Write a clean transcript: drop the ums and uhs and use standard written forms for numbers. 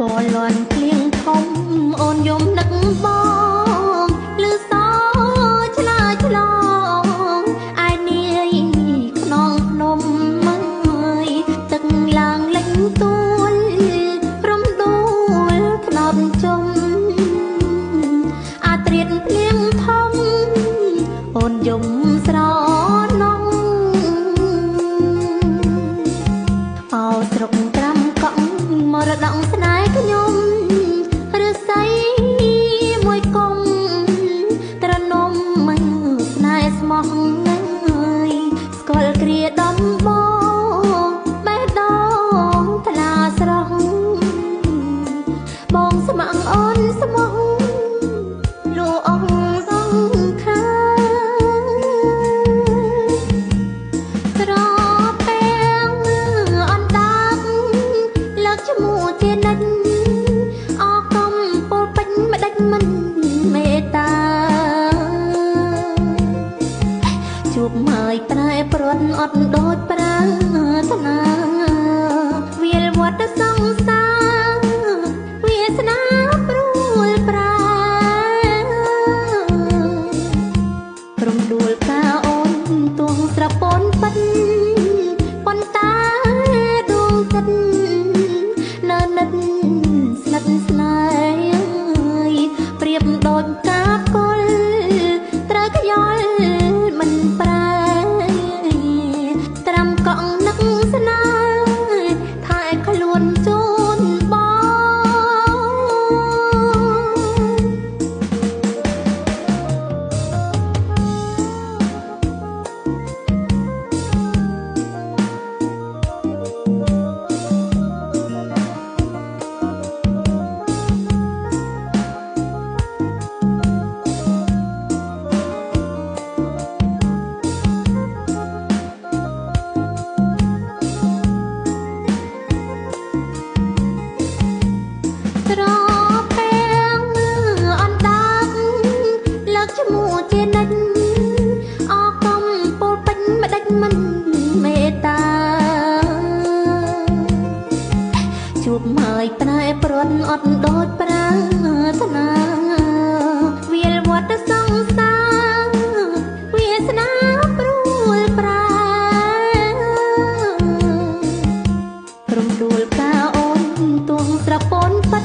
ក៏លន់ភ្លៀងធំអូនយំនឹកបងលឺសឆ្លើយឆ្លងឯនាយខ្នងភ្នំមើយទឹកឡើងលេញទួលរំដួលធ្នប់ជុំអាត្រៀតភ្លៀងធំអូនយំស្រណងអោស្រុកត្រាំកក់មរតកស្នេហ៍ខ្ញុំឬស័យមួយកុំត្រនំមិនស្នេហ៍ស្មោះស្គាល់គ្រាដំបងបេះដូងថ្លាស្រស់បងស្ម័គ្រអូនស្មោះលូអងសងខាត្រពេងអណ្ដាតលើកឈ្មោះជានិច្ចអកំពូលពេញម្ដេចមិនមេត្តាជួបហើយប្រែព្រាត់អត់ដូចប្រាថ្នាវាលវត្តសង្សារវាសនាព្រួលប្រារំដួលកាអូនទួងស្រពន់ពិតប៉ុន្តែដួងចិត្តនៅនិតស្និទ្ធស្នេហ៍ប្រៀបដូចកាកុលត្រូវខ្យល់មិនប្រែត្រាំកក់នឹកស្នេហ៍ថែខ្លួនជូនបងត្រពេងអណ្ដាតលើកឈ្មោះជានិច្ចអកំពូលពេញម្ដេចមិនមេត្តាជួបហើយប្រែព្រាត់អត់ដូចប្រាថ្នាវាលវត្តសង្សារវាសនាព្រួលប្រារំដួលកាអូនទួងស្រពន់ពិត